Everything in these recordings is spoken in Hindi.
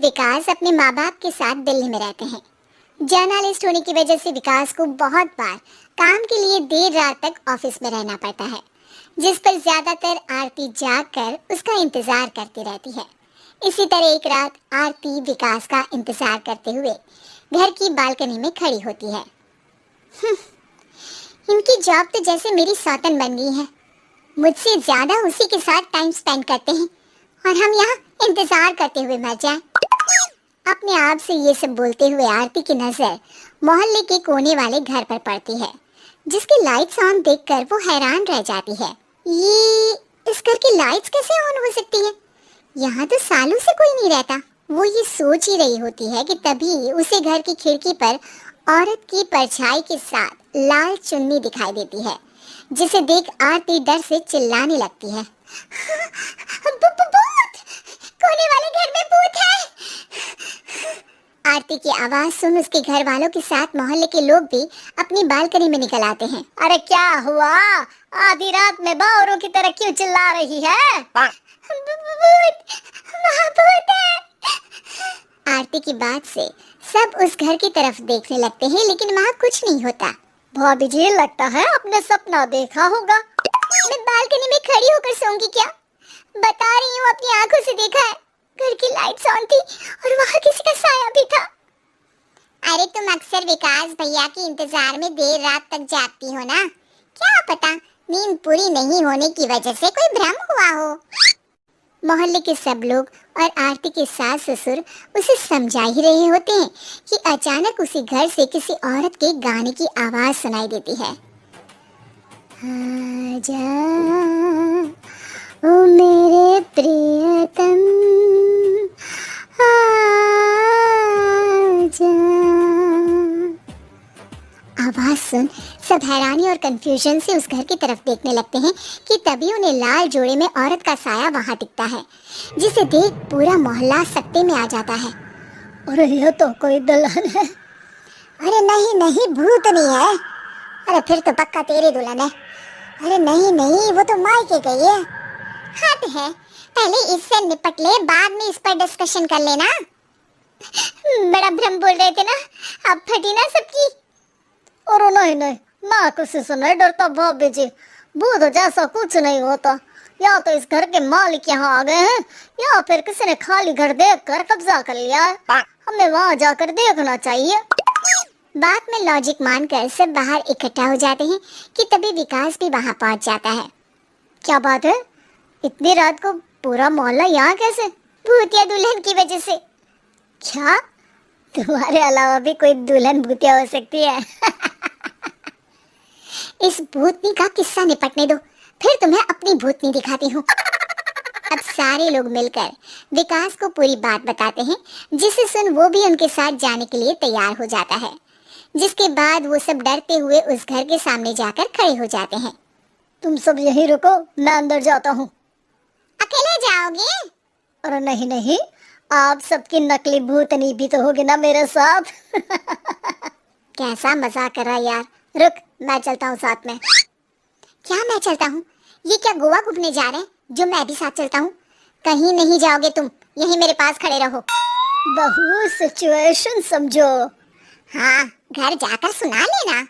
विकास अपने माँ बाप के साथ दिल्ली में रहते हैं। जर्नलिस्ट होने की वजह से विकास को बहुत बार काम के लिए देर रात तक ऑफिस में रहना पड़ता है, जिस पर ज्यादातर आरती जाग कर उसका इंतजार करती रहती है। इसी तरह एक रात आरती विकास का इंतजार करते हुए घर की बालकनी में खड़ी होती है। इनकी जॉब तो जैसे मेरी सौतन बन गई है। मुझसे ज्यादा उसी के साथ टाइम स्पेंड करते हैं और हम यहाँ इंतजार करते हुए मर जाएं। अपने आप से ये सब बोलते हुए आरती की नजर मोहल्ले के कोने वाले घर पर पड़ती है, जिसकी लाइट्स ऑन देखकर वो हैरान रह जाती है। ये इस घर की लाइट्स कैसे ऑन हो सकती है? यहाँ तो सालों से कोई नहीं रहता। वो ये सोच ही रही होती है कि तभी उसे घर की खिड़की पर औरत की परछाई के साथ लाल चुन्नी दिखाई देती है, जिसे देख आरती डर से चिल्लाने लगती है। भूत! कोने वाले घर में भूत है! आरती की आवाज सुन उसके घर वालों के साथ मोहल्ले के लोग भी अपनी बालकनी में निकल आते हैं। अरे क्या हुआ? आधी रात में बावरों की तरह क्यों चिल्ला रही है? भूत! वहाँ भूत है! आरती की बात से सब उस घर की तरफ देखने लगते हैं, लेकिन वहाँ कुछ नहीं होता। भाभी जी, लगता है आपने सपना देखा होगा। मैं बालकनी में खड़ी होकर सोऊंगी क्या? बता रही हूँ, अपनी आंखों से देखा है। घर की लाइट्स ऑन थी और वहाँ किसी का साया भी था। अरे तुम अक्सर विकास भैया के इंतजार में देर रात तक जागती हो ना, क्या पता नींद पूरी नहीं होने की वजह से कोई भ्रम हुआ हो। मोहल्ले के सब लोग और आरती के सास ससुर उसे समझा ही रहे होते हैं कि अचानक उसी घर से किसी औरत के गाने की आवाज सुनाई देती है। आजा ओ मेरे प्रियतम, आजा। आवाज सुन सब हैरानी और कंफ्यूजन से उस घर की तरफ देखने लगते हैं कि तभी उन्हें लाल जोड़े में औरत का साया वहां दिखता है, जिसे देख पूरा मोहल्ला सकते में आ जाता है। अरे ये तो कोई दुल्हन है। अरे नहीं नहीं, भूत नहीं है। अरे फिर तो पक्का तेरी दुल्हन है। अरे नहीं नहीं, वो तो मायके गई है। हद है, पहले इससे निपट ले, बाद में इस पर डिस्कशन कर लेना। बड़ा भ्रम बोल रहे थे ना, अब फटी ना सबकी। और नहीं नहीं, मैं किसी से नहीं डरता भाभी जी। भूत जैसा कुछ नहीं होता। या तो इस घर के मालिक यहाँ आ गए हैं, या फिर किसी ने खाली घर देख कर कब्जा कर लिया है। हमें वहाँ जाकर देखना चाहिए। बात में लॉजिक मानकर सब बाहर इकट्ठा हो जाते हैं कि तभी विकास भी वहाँ पहुँच जाता है। क्या बात है? इतनी रात को पूरा मोहल्ला यहाँ कैसे? भूतिया दुल्हन की वजह से। क्या तुम्हारे अलावा भी कोई दुल्हन भूतिया हो सकती है? इस भूतनी का किस्सा निपटने दो, फिर तुम्हें अपनी भूतनी दिखाती हूँ। अब सारे लोग मिलकर विकास को पूरी बात बताते हैं, जिसे सुन वो भी उनके साथ जाने के लिए तैयार हो जाता है। जिसके बाद वो सब डरते हुए उस घर के सामने जाकर खड़े हो जाते हैं। तुम सब यहीं रुको, मैं अंदर जाता हूँ। अकेले जाओगे? अरे नहीं नहीं, आप सबकी नकली भूतनी भी तो होगी ना मेरे साथ। कैसा मजाक कर रहा यार। रुक, मैं चलता हूँ साथ में। क्या मैं चलता हूँ? ये क्या गोवा घूमने जा रहे हैं जो मैं भी साथ चलता हूँ? कहीं नहीं जाओगे तुम, यहीं मेरे पास खड़े रहो। बहू सिचुएशन समझो। हाँ, घर जाकर सुना लेना।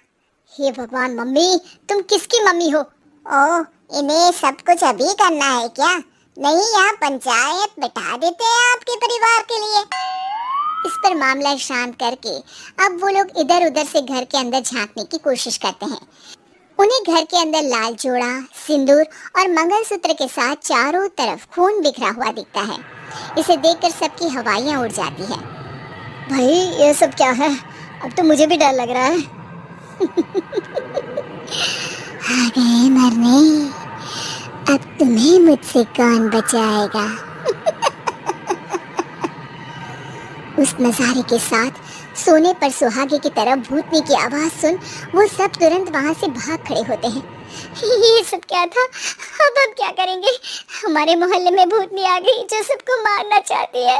हे भगवान, मम्मी तुम किसकी मम्मी हो? ओह, इन्हें सब कुछ अभी करना है क्या? नहीं, यहाँ पंचायत बैठा देते हैं आपके परिवार के लिए। इस पर मामला शांत करके अब वो लोग इधर उधर से घर के अंदर झांकने की कोशिश करते हैं। उन्हें घर के अंदर लाल जोड़ा, सिंदूर और मंगलसूत्र के साथ चारों तरफ खून बिखरा हुआ दिखता है। इसे देखकर सबकी हवाइयाँ उड़ जाती है। भाई ये सब क्या है? अब तो मुझे भी डर लग रहा है। आ गए मरने, अब तुम्हें मुझसे कौन बचाएगा? उस नजारे के साथ सोने पर सुहागे की तरह भूतनी की आवाज सुन वो सब तुरंत वहां से भाग खड़े होते हैं। ये सब क्या था? अब क्या करेंगे? हमारे मोहल्ले में भूतनी आ गई जो सबको मारना चाहती है।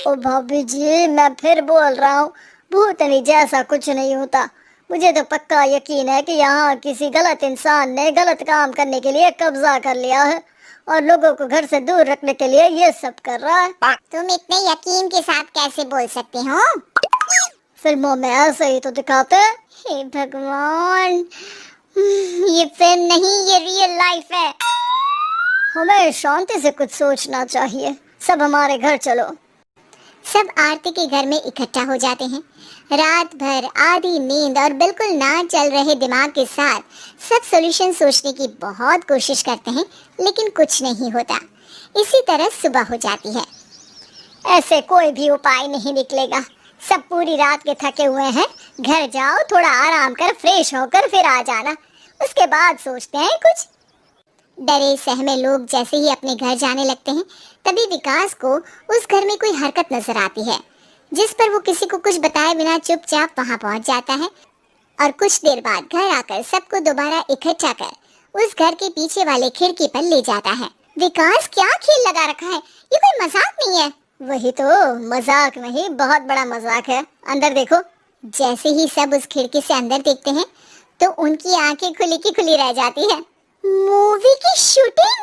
ओ भाभी जी, मैं फिर बोल रहा हूँ, भूतनी जैसा कुछ नहीं होता। मुझे तो पक्का यकीन है कि यहाँ किसी गलत इंसान ने गलत काम करने के लिए कब्जा कर लिया है। और लोगों को घर से दूर रखने के लिए ये सब कर रहा है। तुम इतने यकीन के साथ कैसे बोल सकते हो? फिल्मों में ऐसे ही तो दिखाते हैं। हे भगवान, ये फिल्म नहीं, ये रियल लाइफ है। हमें शांति से कुछ सोचना चाहिए। सब हमारे घर चलो। सब आरती के घर में इकट्ठा हो जाते हैं। रात भर आधी नींद और बिल्कुल ना चल रहे दिमाग के साथ सब सॉल्यूशन सोचने की बहुत कोशिश करते हैं, लेकिन कुछ नहीं होता। इसी तरह सुबह हो जाती है। ऐसे कोई भी उपाय नहीं निकलेगा। सब पूरी रात के थके हुए हैं। घर जाओ, थोड़ा आराम कर, फ्रेश होकर फिर आ जाना। उसके बाद सोचते हैं कुछ। डरे सहमे लोग जैसे ही अपने घर जाने लगते हैं, तभी विकास को उस घर में कोई हरकत नजर आती है, जिस पर वो किसी को कुछ बताए बिना चुपचाप वहां पहुंच जाता है और कुछ देर बाद घर आकर सबको दोबारा इकट्ठा कर उस घर के पीछे वाले खिड़की पर ले जाता है। विकास, क्या खेल लगा रखा है? ये कोई मजाक नहीं है। वही तो, मजाक नहीं, बहुत बड़ा मजाक है। अंदर देखो। जैसे ही सब उस खिड़की से अंदर देखते हैं तो उनकी आंखें खुली की खुली रह जाती है। मूवी की शूटिंग?